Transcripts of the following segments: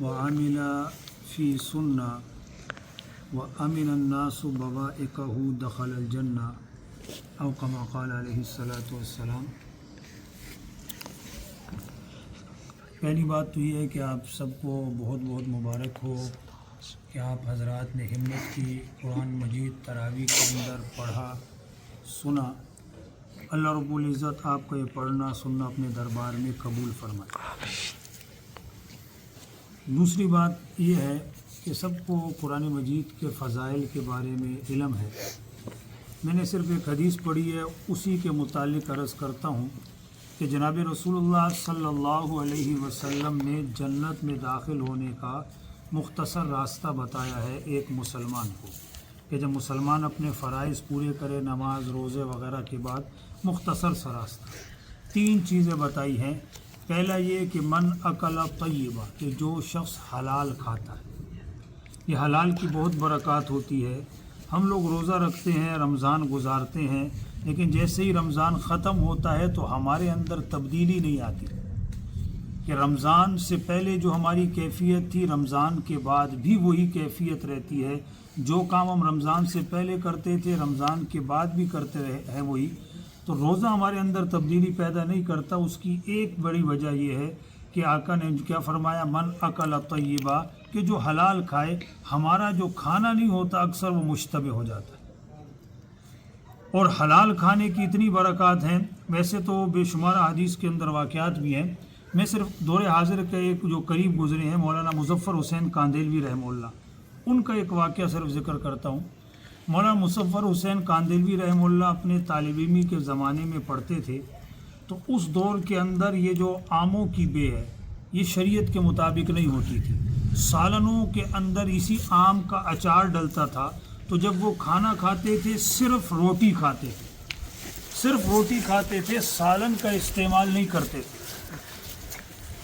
وعمل فی سنہ وامن الناس بوائقہ دخل الجنہ او کما قال علیہ الصلاۃ والسلام۔ پہلی بات تو یہ ہے کہ آپ سب کو بہت بہت مبارک ہو کہ آپ حضرات نے ہمت کی، قرآن مجید تراویح کے اندر پڑھا سنا۔ اللہ رب العزت آپ کو یہ پڑھنا سننا اپنے دربار میں قبول فرمائے۔ دوسری بات یہ ہے کہ سب کو قرآن مجید کے فضائل کے بارے میں علم ہے۔ میں نے صرف ایک حدیث پڑھی ہے، اسی کے متعلق عرض کرتا ہوں کہ جناب رسول اللہ صلی اللہ علیہ وسلم نے جنت میں داخل ہونے کا مختصر راستہ بتایا ہے ایک مسلمان کو، کہ جب مسلمان اپنے فرائض پورے کرے، نماز روزے وغیرہ کے بعد مختصر سا راستہ، 3 چیزیں بتائی ہیں۔ پہلا یہ کہ من اکل طیبہ، کہ جو شخص حلال کھاتا ہے، یہ حلال کی بہت برکات ہوتی ہے۔ ہم لوگ روزہ رکھتے ہیں، رمضان گزارتے ہیں، لیکن جیسے ہی رمضان ختم ہوتا ہے تو ہمارے اندر تبدیلی نہیں آتی کہ رمضان سے پہلے جو ہماری کیفیت تھی رمضان کے بعد بھی وہی کیفیت رہتی ہے۔ جو کام ہم رمضان سے پہلے کرتے تھے رمضان کے بعد بھی کرتے رہے ہیں وہی۔ تو روزہ ہمارے اندر تبدیلی پیدا نہیں کرتا۔ اس کی ایک بڑی وجہ یہ ہے کہ آقا نے کیا فرمایا، من اکل طیبہ، کہ جو حلال کھائے۔ ہمارا جو کھانا نہیں ہوتا اکثر وہ مشتبہ ہو جاتا ہے، اور حلال کھانے کی اتنی برکات ہیں۔ ویسے تو بے شمار حدیث کے اندر واقعات بھی ہیں، میں صرف دور حاضر کے ایک جو قریب گزرے ہیں مولانا مظفر حسین کاندیلوی رحمہ اللہ، ان کا ایک واقعہ صرف ذکر کرتا ہوں۔ مولانا مظفر حسین کاندیلوی رحمہ اللہ اپنے طالب علمی کے زمانے میں پڑھتے تھے، تو اس دور کے اندر یہ جو آموں کی بے ہے یہ شریعت کے مطابق نہیں ہوتی تھی۔ سالنوں کے اندر اسی آم کا اچار ڈلتا تھا، تو جب وہ کھانا کھاتے تھے صرف روٹی کھاتے تھے، صرف روٹی کھاتے تھے، سالن کا استعمال نہیں کرتے تھے۔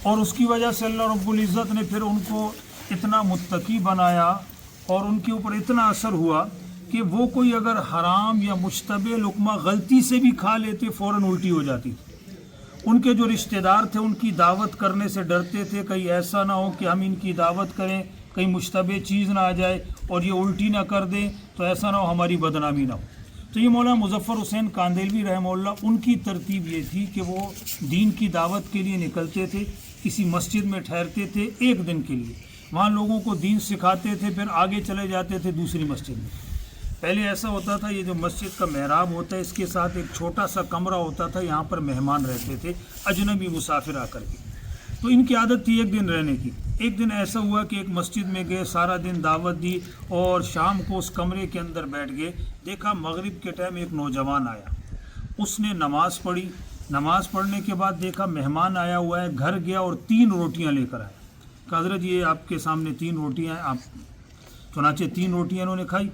اور اس کی وجہ سے اللہ رب العزت نے پھر ان کو اتنا متقی بنایا اور ان کے اوپر اتنا اثر ہوا کہ وہ کوئی اگر حرام یا مشتبہ لقمہ غلطی سے بھی کھا لیتے فوراً الٹی ہو جاتی تھی۔ ان کے جو رشتہ دار تھے ان کی دعوت کرنے سے ڈرتے تھے، کہیں ایسا نہ ہو کہ ہم ان کی دعوت کریں، کہیں مشتبہ چیز نہ آ جائے اور یہ الٹی نہ کر دیں، تو ایسا نہ ہو ہماری بدنامی نہ ہو۔ تو یہ مولانا مظفر حسین کاندیلوی رحمہ اللہ، ان کی ترتیب یہ تھی کہ وہ دین کی دعوت کے لیے نکلتے تھے، کسی مسجد میں ٹھہرتے تھے 1 دن کے لیے، وہاں لوگوں کو دین سکھاتے تھے، پھر آگے چلے جاتے تھے دوسری مسجد میں۔ پہلے ایسا ہوتا تھا، یہ جو مسجد کا محراب ہوتا ہے اس کے ساتھ ایک چھوٹا سا کمرہ ہوتا تھا، یہاں پر مہمان رہتے تھے، اجنبی مسافر آ کر کے۔ تو ان کی عادت تھی 1 دن رہنے کی۔ ایک دن ایسا ہوا کہ ایک مسجد میں گئے، سارا دن دعوت دی اور شام کو اس کمرے کے اندر بیٹھ گئے۔ دیکھا مغرب کے ٹائم ایک نوجوان آیا، اس نے نماز پڑھی، نماز پڑھنے کے بعد دیکھا مہمان آیا ہوا ہے، گھر گیا اور 3 روٹیاں لے کر آیا کہ حضرت یہ آپ کے سامنے 3 روٹیاں ہیں، آپ چنانچہ 3 روٹیاں انہوں نے کھائی۔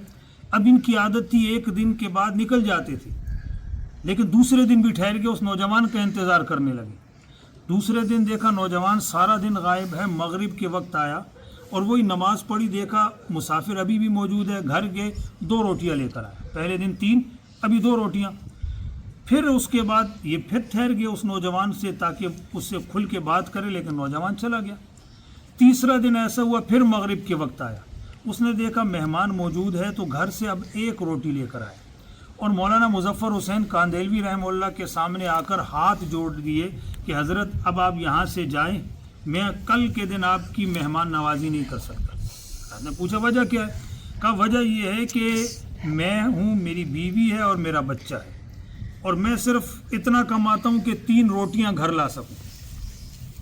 اب ان کی عادت تھی 1 دن کے بعد نکل جاتے تھے، لیکن دوسرے دن بھی ٹھہر کے اس نوجوان کا انتظار کرنے لگے۔ دوسرے دن دیکھا نوجوان سارا دن غائب ہے، مغرب کے وقت آیا اور وہی نماز پڑھی، دیکھا مسافر ابھی بھی موجود ہے، گھر گئے 2 روٹیاں لے کر آیا، پہلے دن 3، ابھی 2 روٹیاں۔ پھر اس کے بعد یہ پھر ٹھہر گئے اس نوجوان سے تاکہ اس سے کھل کے بات کرے، لیکن نوجوان چلا گیا۔ تیسرا دن ایسا ہوا، پھر مغرب کے وقت آیا، اس نے دیکھا مہمان موجود ہے تو گھر سے اب 1 روٹی لے کر آئے، اور مولانا مظفر حسین کاندیلوی رحمہ اللہ کے سامنے آ کر ہاتھ جوڑ دیے کہ حضرت اب آپ یہاں سے جائیں، میں کل کے دن آپ کی مہمان نوازی نہیں کر سکتا۔ آپ نے پوچھا وجہ کیا ہے؟ کہا وجہ یہ ہے کہ میں ہوں، میری بیوی ہے اور میرا بچہ ہے، اور میں صرف اتنا کماتا ہوں کہ 3 روٹیاں گھر لا سکوں۔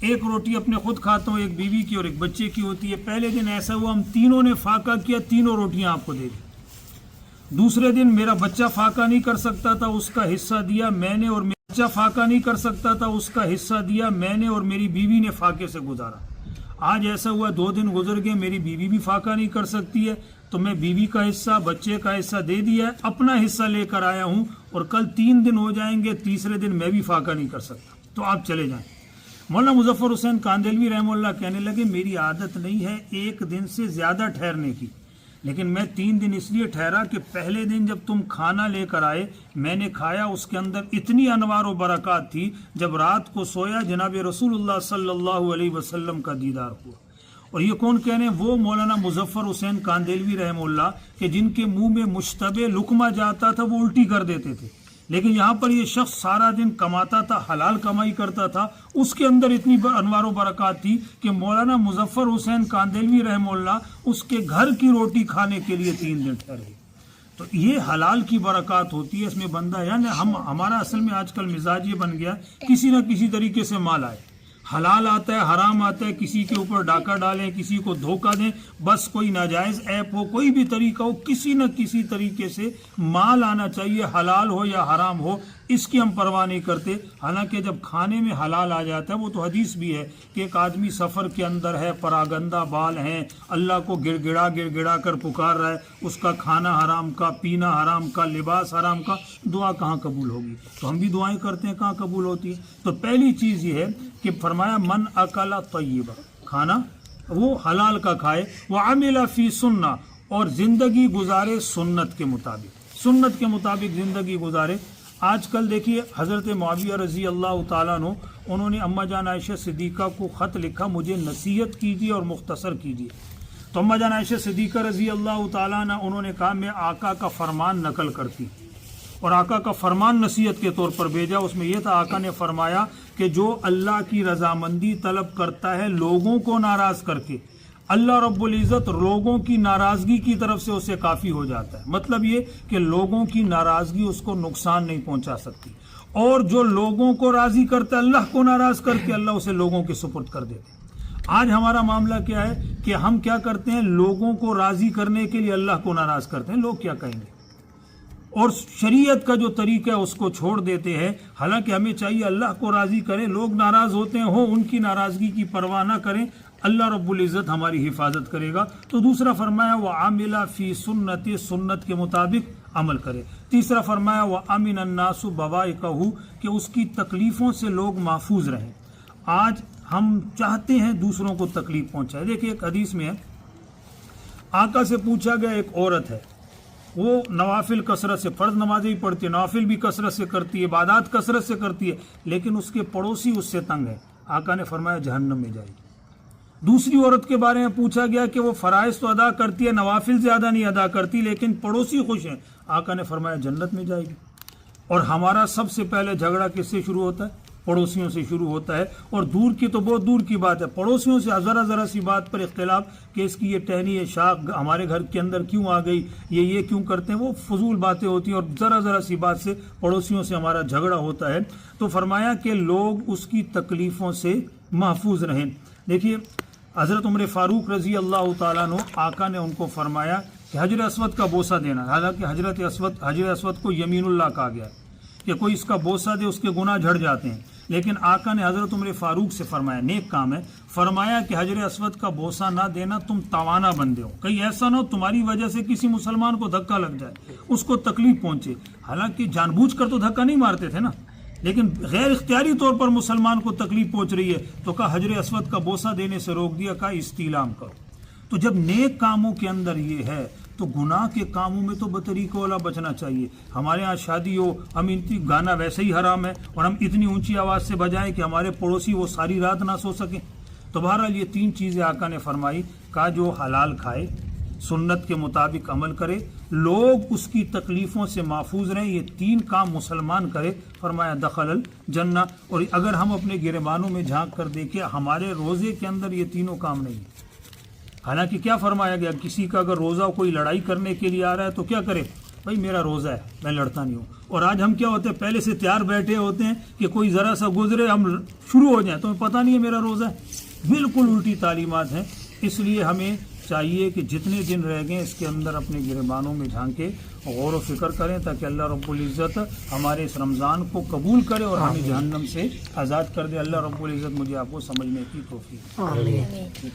1 روٹی اپنے خود کھاتا ہوں، ایک بیوی کی اور ایک بچے کی ہوتی ہے۔ پہلے دن ایسا ہوا ہم تینوں نے فاقہ کیا، 3 روٹیاں آپ کو دے دی۔ دوسرے دن میرا بچہ فاقہ نہیں کر سکتا تھا، اس کا حصہ دیا میں نے، اور میرا بچہ فاقہ نہیں کر سکتا تھا، اس کا حصہ دیا میں نے، اور میری بیوی نے فاقے سے گزارا۔ آج ایسا ہوا 2 دن گزر گئے، میری بیوی بھی فاقہ نہیں کر سکتی ہے، تو میں بیوی کا حصہ بچے کا حصہ دے دیا ہے، اپنا حصہ لے کر آیا ہوں، اور کل 3 دن ہو جائیں گے، تیسرے دن میں بھی فاقہ نہیں کر سکتا، تو آپ چلے جائیں۔ مولانا مظفر حسین کاندیلوی رحمہ اللہ کہنے لگے میری عادت نہیں ہے 1 دن سے زیادہ ٹھہرنے کی، لیکن میں 3 دن اس لیے ٹھہرا کہ پہلے دن جب تم کھانا لے کر آئے میں نے کھایا، اس کے اندر اتنی انوار و برکات تھی، جب رات کو سویا جناب رسول اللہ صلی اللہ علیہ وسلم کا دیدار ہوا، اور یہ کون کہہ رہے ہیں؟ وہ مولانا مظفر حسین کاندیلوی رحمہ اللہ کہ جن کے منہ میں مشتبہ لقمہ جاتا تھا وہ الٹی کر دیتے تھے، لیکن یہاں پر یہ شخص سارا دن کماتا تھا، حلال کمائی کرتا تھا، اس کے اندر اتنی انوار و برکات تھی کہ مولانا مظفر حسین کاندیلوی رحمہ اللہ اس کے گھر کی روٹی کھانے کے لیے 3 دن ٹھہرے۔ تو یہ حلال کی برکات ہوتی ہے، اس میں بندہ یعنی ہمارا اصل میں آج کل مزاج یہ بن گیا کسی نہ کسی طریقے سے مال آئے، حلال آتا ہے، حرام آتا ہے، کسی کے اوپر ڈاکہ ڈالیں، کسی کو دھوکہ دیں، بس کوئی ناجائز ایپ ہو، کوئی بھی طریقہ ہو، کسی نہ کسی طریقے سے مال آنا چاہیے، حلال ہو یا حرام ہو، اس کی ہم پرواہ نہیں کرتے۔ حالانکہ جب کھانے میں حلال آ جاتا ہے، وہ تو حدیث بھی ہے کہ ایک آدمی سفر کے اندر ہے، پراگندہ بال ہیں، اللہ کو گڑ گڑا کر پکار رہا ہے، اس کا کھانا حرام کا، پینا حرام کا، لباس حرام کا، دعا کہاں قبول ہوگی؟ تو ہم بھی دعائیں کرتے ہیں، کہاں قبول ہوتی ہے؟ تو پہلی چیز یہ ہے کہ فرمایا من اکل طیبہ، کھانا وہ حلال کا کھائے، وعمل فی سنہ، اور زندگی گزارے سنت کے مطابق، سنت کے مطابق زندگی گزارے۔ آج کل دیکھیے حضرت معاویہ رضی اللہ تعالیٰ عنہ، انہوں نے اماں جان عائشہ صدیقہ کو خط لکھا، مجھے نصیحت کیجیے اور مختصر کیجیے۔ تو اماں جان عائشہ صدیقہ رضی اللہ تعالیٰ عنہ انہوں نے کہا میں آقا کا فرمان نقل کرتی، اور آقا کا فرمان نصیحت کے طور پر بھیجا۔ اس میں یہ تھا، آقا نے فرمایا کہ جو اللہ کی رضامندی طلب کرتا ہے لوگوں کو ناراض کر کے، اللہ رب العزت لوگوں کی ناراضگی کی طرف سے اسے کافی ہو جاتا ہے۔ مطلب یہ کہ لوگوں کی ناراضگی اس کو نقصان نہیں پہنچا سکتی، اور جو لوگوں کو راضی کرتا ہے اللہ کو ناراض کر کے، اللہ اسے لوگوں کے سپرد کر دیتے ہیں۔ آج ہمارا معاملہ کیا ہے کہ ہم کیا کرتے ہیں؟ لوگوں کو راضی کرنے کے لیے اللہ کو ناراض کرتے ہیں، لوگ کیا کہیں گے، اور شریعت کا جو طریقہ ہے اس کو چھوڑ دیتے ہیں۔ حالانکہ ہمیں چاہیے اللہ کو راضی کریں، لوگ ناراض ہوتے ہیں ان کی ناراضگی کی پرواہ نہ کریں، اللہ رب العزت ہماری حفاظت کرے گا۔ تو دوسرا فرمایا وعامل فی سنت، سنت کے مطابق عمل کرے۔ تیسرا فرمایا وامن الناس بوائقہ، کہ اس کی تکلیفوں سے لوگ محفوظ رہیں۔ آج ہم چاہتے ہیں دوسروں کو تکلیف پہنچائے۔ دیکھیں ایک حدیث میں ہے، آقا سے پوچھا گیا، ایک عورت ہے، وہ نوافل کثرت سے، فرض نمازیں ہی پڑھتی ہے، نوافل بھی کثرت سے کرتی ہے، عبادات کثرت سے کرتی ہے، لیکن اس کے پڑوسی اس سے تنگ ہے۔ آقا نے فرمایا جہنم میں جائے گی۔ دوسری عورت کے بارے میں پوچھا گیا کہ وہ فرائض تو ادا کرتی ہے، نوافل زیادہ نہیں ادا کرتی، لیکن پڑوسی خوش ہیں۔ آقا نے فرمایا جنت میں جائے گی۔ اور ہمارا سب سے پہلے جھگڑا کس سے شروع ہوتا ہے؟ پڑوسیوں سے شروع ہوتا ہے، اور دور کی تو بہت دور کی بات ہے، پڑوسیوں سے ذرا سی بات پر اختلاف کہ اس کی یہ ٹہنی ہے شاخ ہمارے گھر کے اندر کیوں آ گئی، یہ کیوں کرتے ہیں، وہ فضول باتیں ہوتی ہیں، اور ذرا سی بات سے پڑوسیوں سے ہمارا جھگڑا ہوتا ہے۔ تو فرمایا کہ لوگ اس کی تکلیفوں سے محفوظ رہیں۔ دیکھیے حضرت عمر فاروق رضی اللہ تعالیٰ عنہ، آقا نے ان کو فرمایا کہ حجر اسود کا بوسہ دینا، حالانکہ حجر اسود کو یمین اللہ کہا گیا ہے کہ کوئی اس کا بوسہ دے اس کے گناہ جھڑ جاتے ہیں، لیکن آقا نے حضرت عمر فاروق سے فرمایا، نیک کام ہے، فرمایا کہ حجر اسود کا بوسہ نہ دینا، تم توانا بندے ہو، کہیں ایسا نہ ہو تمہاری وجہ سے کسی مسلمان کو دھکا لگ جائے، اس کو تکلیف پہنچے۔ حالانکہ جان بوجھ کر تو دھکا نہیں مارتے تھے نا، لیکن غیر اختیاری طور پر مسلمان کو تکلیف پہنچ رہی ہے تو کہا حجر اسود کا بوسہ دینے سے روک دیا، کہا استعلام کرو۔ تو جب نیک کاموں کے اندر یہ ہے تو گناہ کے کاموں میں تو بطریقہ اولا بچنا چاہیے۔ ہمارے ہاں شادی ہو، ہم گانا ویسے ہی حرام ہے، اور ہم اتنی اونچی آواز سے بجائیں کہ ہمارے پڑوسی وہ ساری رات نہ سو سکیں۔ تو بہرحال یہ 3 چیزیں آقا نے فرمائی، کہا جو حلال کھائے، سنت کے مطابق عمل کرے، لوگ اس کی تکلیفوں سے محفوظ رہیں، یہ 3 کام مسلمان کرے، فرمایا دخل الجنہ۔ اور اگر ہم اپنے گریبانوں میں جھانک کر دیکھیں، ہمارے روزے کے اندر یہ تینوں کام نہیں ہیں۔ حالانکہ کیا فرمایا گیا، کسی کا اگر روزہ کوئی لڑائی کرنے کے لیے آ رہا ہے تو کیا کرے؟ بھائی میرا روزہ ہے، میں لڑتا نہیں ہوں۔ اور آج ہم کیا ہوتے ہیں، پہلے سے تیار بیٹھے ہوتے ہیں کہ کوئی ذرا سا گزرے ہم شروع ہو جائیں، تمہیں پتہ نہیں ہے میرا روزہ ہے۔ بالکل الٹی تعلیمات ہیں۔ اس لیے ہمیں چاہیے کہ جتنے دن رہ گئے اس کے اندر اپنے گریبانوں میں جھانکے، غور و فکر کریں، تاکہ اللہ رب العزت ہمارے اس رمضان کو قبول کرے اور ہمیں جہنم سے آزاد کر دے۔ اللہ رب العزت مجھے آپ کو سمجھنے کی توفیق۔